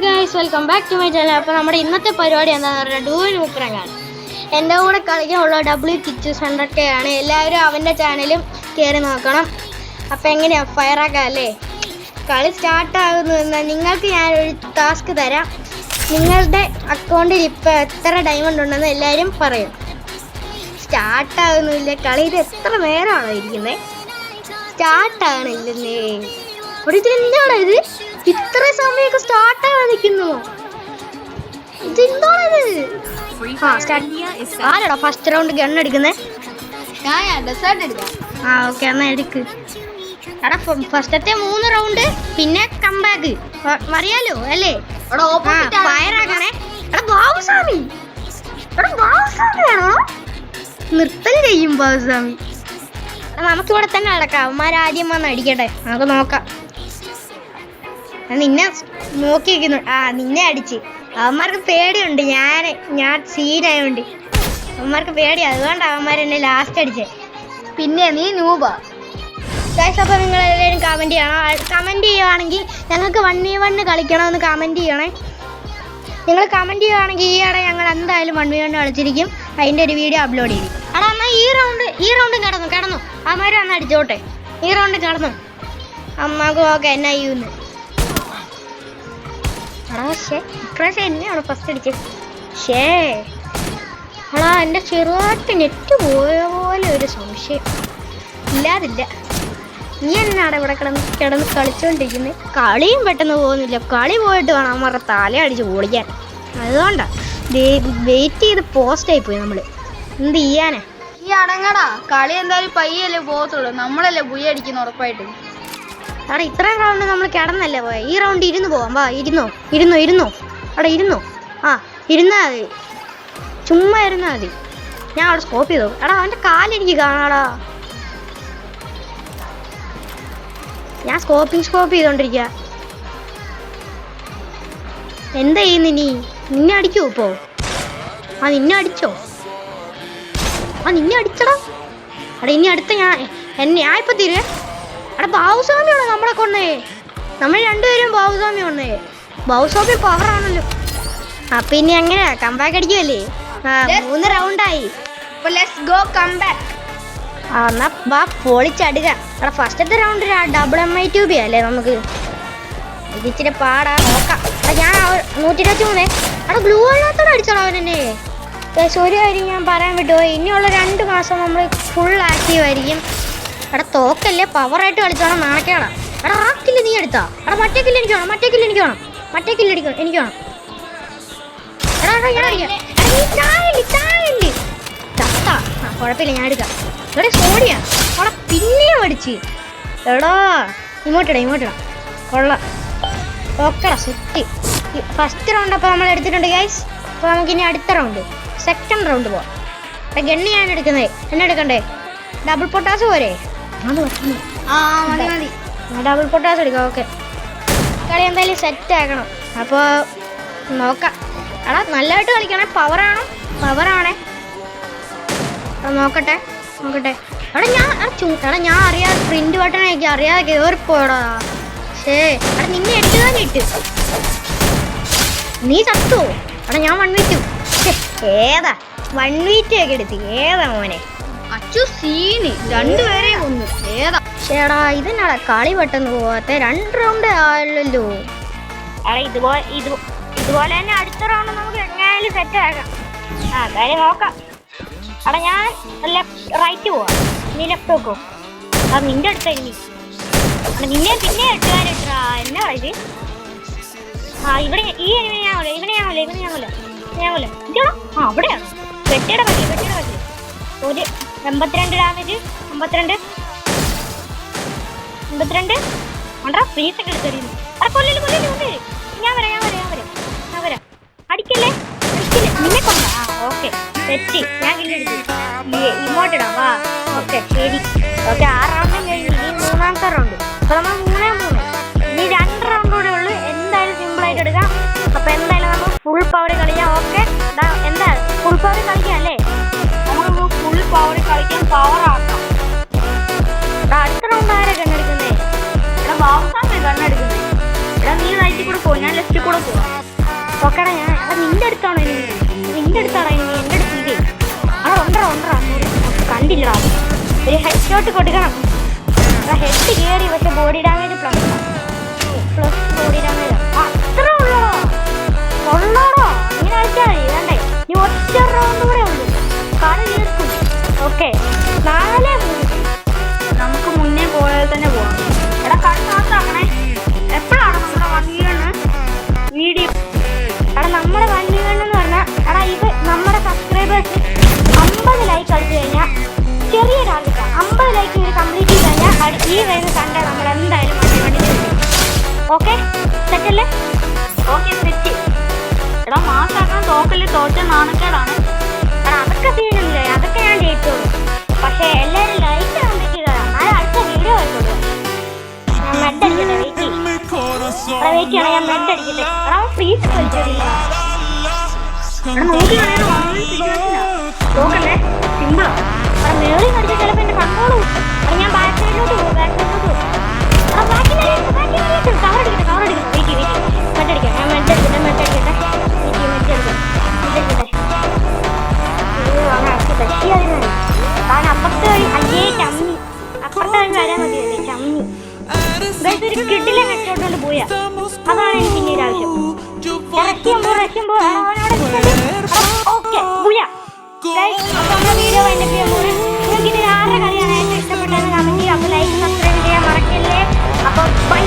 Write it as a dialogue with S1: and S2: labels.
S1: Guys welcome back to my channel. അപ്പോൾ നമ്മുടെ ഇന്നത്തെ പരിപാടി എന്താണെന്ന് പറഞ്ഞാൽ ഡൂവിന് മുപ്പറങ്ങാണ്. എൻ്റെ കൂടെ കളിക്കാനുള്ള W100K ആണ്. എല്ലാവരും അവൻ്റെ ചാനലും കയറി നോക്കണം. അപ്പോൾ എങ്ങനെയാണ് ഫയറാക്കാം അല്ലേ? കളി സ്റ്റാർട്ടാകുന്നു എന്നാൽ നിങ്ങൾക്ക് ഞാനൊരു ടാസ്ക് തരാം. നിങ്ങളുടെ അക്കൗണ്ടിൽ ഇപ്പോൾ എത്ര ഡയമണ്ട് ഉണ്ടെന്ന് എല്ലാവരും പറയും. സ്റ്റാർട്ടാകുന്നില്ല കളി. ഇത് എത്ര നേരമാണോ ഇരിക്കുന്നത്? സ്റ്റാർട്ടാകണില്ലെന്നേ. അവിടെ ഇതെന്താണോ ഇത്? ഇത്ര സമയമൊക്കെ സ്റ്റാർട്ടാകാൻ നിൽക്കുന്നു. ഇതെന്താണത്? ആരാടാ ഫസ്റ്റ് റൗണ്ട് ഗൺ അടിക്കുന്നത്? ഓക്കെ എന്നാ എടുക്ക്. എടാ ഫസ്റ്റത്തെ 3 റൗണ്ട് പിന്നെ കംബാക്ക് അറിയാലോ അല്ലേ? ഫയറാക്കണേ. എടാ ബാബുസ്വാമി, എടാ ബാബുസ്വാമിയാണോ? നിർത്തൽ ചെയ്യും ബാബുസ്വാമി. നമുക്കിവിടെ തന്നെ നടക്കാം. അവന്മാരാദ്യം വന്ന് അടിക്കട്ടെ, നമുക്ക് നോക്കാം. നിന്നെ നോക്കി വയ്ക്കുന്നു. നിന്നെ അടിച്ച് അവന്മാർക്ക് പേടിയുണ്ട്. ഞാൻ സീനായോണ്ട് അവന്മാർക്ക് പേടി. അതുകൊണ്ട് അവന്മാരെന്നെ ലാസ്റ്റ് അടിച്ചേ. പിന്നെ നീ നൂബാ ഗൈസ്. അപ്പോൾ നിങ്ങളെല്ലാവരും കമൻറ്റ് ചെയ്യണം. കമൻറ്റ് ചെയ്യുകയാണെങ്കിൽ ഞങ്ങൾക്ക് 1v1 കളിക്കണമെന്ന് കമൻറ്റ് ചെയ്യണേ. നിങ്ങൾ കമൻറ്റ് ചെയ്യുകയാണെങ്കിൽ ഈയിടെ ഞങ്ങൾ എന്തായാലും 1v1 കളിച്ചിരിക്കും. അതിൻ്റെ ഒരു വീഡിയോ അപ്ലോഡ് ചെയ്യും. എടാ എന്നാൽ ഈ റൗണ്ടും കിടന്നു അവന്മാർ അന്ന് അടിച്ചോട്ടെ. ഈ റൗണ്ട് കിടന്നു അമ്മക്ക് നോക്കാം എന്നാ ചെയ്യുന്നു. ഇപ്രാവശ്യം എന്നെയാണ് ഫസ്റ്റ് അടിച്ചത്. എൻ്റെ ചെറുതായിട്ട് നെറ്റ് പോയ പോലെ ഒരു സംശയം. ഇല്ലാതില്ല. നീ എന്നാണ് ഇവിടെ കിടന്ന് കളിച്ചുകൊണ്ടിരിക്കുന്നത്? കളിയും പെട്ടെന്ന് പോകുന്നില്ല. കളി പോയിട്ട് വേണം അവന്മാരുടെ തല അടിച്ച് ഓടിക്കാൻ. അതുകൊണ്ടാണ് വെയിറ്റ് ചെയ്ത് പോസ്റ്റായി പോയി നമ്മൾ. എന്ത് ചെയ്യാനാ?
S2: ഈ അടങ്ങടാ. കളി എന്തായാലും പയ്യല്ലേ പോകത്തുള്ളൂ. നമ്മളല്ലേ പുയ്യ അടിക്കുന്നു ഉറപ്പായിട്ട്.
S1: അവിടെ ഇത്രയും റൗണ്ട് നമ്മൾ കിടന്നല്ലേ പോയ. ഈ റൗണ്ട് ഇരുന്ന് പോവാം. വാ ഇരുന്നോ. അവിടെ ഇരുന്നോ. ഇരുന്നാ മതി. ചുമ്മാ ഇരുന്നാ മതി. ഞാൻ അവിടെ സ്കോപ്പ് ചെയ്തോ. എടാ അവൻ്റെ കാലെനിക്ക് കാണാടാ. ഞാൻ സ്കോപ്പ് ചെയ്തോണ്ടിരിക്കുക. എന്താ ചെയ്യുന്നു നീ? നിന്നെ അടിക്കോ ഇപ്പോ? നിന്നെ അടിച്ചോ? നിന്നെ അടിച്ചടാ. അവിടെ ഇനി അടുത്ത ഞാൻ ഇപ്പൊ തീരുവേ. അവിടെ ബാബുസ്വാമിയാണോ നമ്മളെ കൊണ്ടേ? നമ്മൾ രണ്ടുപേരും ബാബുസ്വാമി കൊണ്ടേ. ബാബുസ്വാമി പവറാണല്ലോ. അപ്പൊ ഇനി എങ്ങനെയാ കംബാക്ക് അടിക്കുമല്ലേ? 3 റൗണ്ടായി. എന്നാ വാ പൊളിച്ചടുക. അവിടെ ഫസ്റ്റത്തെ റൗണ്ട് WM2B അല്ലേ നമുക്ക്? ഇത് ഇച്ചിരി പാടാ. നോക്കാം. ഞാൻ 123. അവിടെ ഗ്ലൂ അല്ലാത്തോടെ അടിച്ചോളാം അവനെന്നെ. ഒരു കാര്യം ഞാൻ പറയാൻ വിട്ടുപോയി. ഇനിയുള്ള 2 മാസം നമ്മൾ ഫുൾ ആക്റ്റീവ് ആയിരിക്കും. അവിടെ തോക്കല്ലേ, പവറായിട്ട് കളിച്ചോണം. നാണക്കേടാ. അവിടെ ആ കില്ല് നീ എടുത്താ? അവിടെ മറ്റേ കില്ല് എനിക്ക് വേണം. എനിക്ക് വേണം. കുഴപ്പമില്ല, ഞാൻ എടുക്കാം. ഇവിടെ സോഡിയാ. അവിടെ പിന്നെയും അടിച്ച്. എടാ ഇങ്ങോട്ടിടാ. കൊള്ളാം. ഓക്കെടാ സെറ്റ്. ഫസ്റ്റ് റൗണ്ട് അപ്പോൾ നമ്മൾ എടുത്തിട്ടുണ്ട് ഗൈസ്. അപ്പോൾ നമുക്കിനി അടുത്ത റൗണ്ട്, സെക്കൻഡ് റൗണ്ട് പോവാം. അപ്പം ഗണ്ണ് ഞാൻ എടുക്കുന്നത്. എന്നെ എടുക്കണ്ടേ? ഡബിൾ പൊട്ടാസ് പോരെ? മതി. ഡബിൾ പൊട്ടാസ് എടുക്കാം. ഓക്കെ. കളി എന്തായാലും സെറ്റ് ആക്കണം. അപ്പോൾ നോക്കാം. എടാ നല്ലതായിട്ട് കളിക്കണേ. പവറാണേ. നോക്കട്ടെ. എടാ ഞാൻ അറിയാതെ പ്രിന്റ് ബട്ടണൊക്കെ അറിയാതെ കയറിപ്പോടാ. എടാ നിന്നെ ഇട്ട് നീ ചത്തോ? എടാ ഞാൻ 1v2. ഏതാ 1v2 ഒക്കെ എടുത്ത്? ഏതാ മോനെ?
S2: സീന് രണ്ടുപേരെയും കൊന്നു. ഏതാ?
S1: ചേടാ ഇതെന്നാടാ കളി പെട്ടെന്ന് പോവാത്ത? 2 റൗണ്ട് ആയല്ലോ. എടാ ഇതുപോലെ തന്നെ അടുത്ത റൗണ്ട് നമുക്ക് എങ്ങനെയായാലും സെറ്റ് ആക്കാം. കാര്യം നോക്കാം. എടാ ഞാൻ റൈറ്റ് പോവാം. നീ ലെഫ്റ്റ് നോക്കോ. നിന്റെ അടുത്തായി. നിന്നെ പിന്നെ എട്ടുകാരിട്ടാ. എന്നാ ഇത്? ഇവിടെ ഈ ഇവനെ ഞാനല്ലേ. അവിടെയാണ് വെട്ടിയുടെ പറ്റി. ഒരു 82 ഡാമേജ്. 52 അണ്ടാ ഫ്രീസൊക്കെ എടുത്തെറിയുന്നു. അവിടെ കൊല്ലല്. ഞാൻ വരാം. അടിക്കല്ലേ. നിന്നെ കൊണ്ടാ. ഓക്കെ തെറ്റി. ഞാൻ കില്ലെടുത്തു. ഇങ്ങോട്ടിടാം. വാ. ഓക്കെ ശരി. ഓക്കെ 6 റൗണ്ടും കഴിഞ്ഞു. ഇനി 3ാമത്തെ റൗണ്ട്. അപ്പോൾ നമ്മൾ 3 ഇനി 2 റൗണ്ട് കൂടെ ഉള്ളു. എന്തായാലും സിമ്പിളായിട്ട് എടുക്കാം. അപ്പോൾ എന്തായാലും നമ്മൾ ഫുൾ പവർ കളിക്കാം. ഓക്കെ എന്താ ഫുൾ പവർ കളിക്കാം അല്ലേ?
S2: നമുക്ക് ഫുൾ പവർ കളിക്കാൻ പവറാക്കാം.
S1: അടുത്ത റൗണ്ട് ആരാ കണ്ണെടുക്കുന്നേ?
S2: ബാബുസ്വാമി കണ്ണെടുക്കുന്നേ. നീ റൈറ്റിൽ കൂടെ പോകും, ഞാൻ ലെഫ്റ്റിൽ കൂടെ പോവാം.
S1: ഓക്കെടാ ഞാൻ നിന്റെ അടുത്താണോ ഇനി നിന്റെ അടുത്താണോ ഇനി എൻ്റെ അടുത്ത് ഇല്ലേ ഉണ്ടോ കണ്ടില്ലടാ ഒരു ഹെഡ് ഷോട്ട് കൊടുക്കണം ഹെഡ് കയറി പക്ഷെ body damage plus body damage അത്ര ഉള്ളോടോ ഇങ്ങനെ കളിച്ചാൽ മതി വേണ്ടേ നീ ഒറ്റ റൗണ്ട് കൂടെ ഉള്ളൂ കളി തീർക്കും ഓക്കെ 4-3
S2: നമുക്ക് മുന്നേ പോയാൽ തന്നെ പോവാം.
S1: എടാ കണ്ണാത്താക്കണേ എപ്പോഴാണ് നമ്മുടെ വണ്ടിയാണ് വീഡിയോ എടാ നമ്മുടെ വണ്ടികളെന്ന് പറഞ്ഞാൽ എടാ ഇത് നമ്മുടെ സബ്സ്ക്രൈബേഴ്സ് 50 ലൈക്ക് അടിച്ചു കഴിഞ്ഞാൽ ചെറിയ ടാർഗറ്റാണ് 50 ലൈക്ക് ഇവർ കംപ്ലീറ്റ് ചെയ്ത് കഴിഞ്ഞാൽ ഈ വരുന്ന സൺഡേ നമ്മൾ എന്തായാലും വണ്ടി ഓക്കെ സെറ്റല്ലേ
S2: ഓക്കെ സെറ്റ്. എടാ മാസാക്കാൻ തോക്കല് തോറ്റ നാണക്കേടാണ്.
S1: എടാ അതൊക്കെ സീനൊന്നുമില്ല അതൊക്കെ ഞാൻ ജയിച്ചോളൂ പക്ഷേ എല്ലാവരും ലൈക്ക് കംപ്ലീറ്റ് ചെയ്തോളാം എന്നാലും അടുത്ത വീഡിയോ വരുള്ളൂ. ഞാൻ മെഡ് അടിക്കട്ടെ വെയിറ്റ് ചെയ്യണം ഞാൻ മെഡ് അടിക്കട്ടെ എടാ ഫ്രീസ് കളിച്ചോടില്ല നോക്കല്ലേ സിമ്പിളാ അവിടെ മേളിൽ കടിച്ചാൽ ചിലപ്പോൾ എൻ്റെ കൺട്രോൾ അത് ഞാൻ ബാക്ക് സൈഡിലോട്ട് പോകും അവിടെ ബാക്കി കവർ അടിക്കട്ടെ വെയിറ്റ് മെഡടിക്കാം ഞാൻ മെഡടിക്കട്ടെ കാരണം അപ്പുറത്തെ വഴി അയ്യേ ചമ്മി അപ്പുറത്തെ വഴി വരാൻ മതിയല്ലേ ചമ്മി ഒരു കിട്ടിലെ ഹെഡ്ഷോട്ട് പോയാ അതാണ് എനിക്ക് പിന്നീട് ആവശ്യം ഓക്കെ അപ്പൊ നമ്മുടെ വീഡിയോ വൈൻഡപ്പ് ചെയ്യാൻ പോകുന്നത് നിങ്ങൾക്ക് ഇത് ആരുടെ കളിയാണ് ഏറ്റവും ഇഷ്ടപ്പെട്ടതെന്ന് കമന്റ് ചെയ്യുക. അപ്പോൾ ലൈക്ക് സബ്സ്ക്രൈബ് ചെയ്യാൻ മറക്കല്ലേ. അപ്പോൾ ബൈ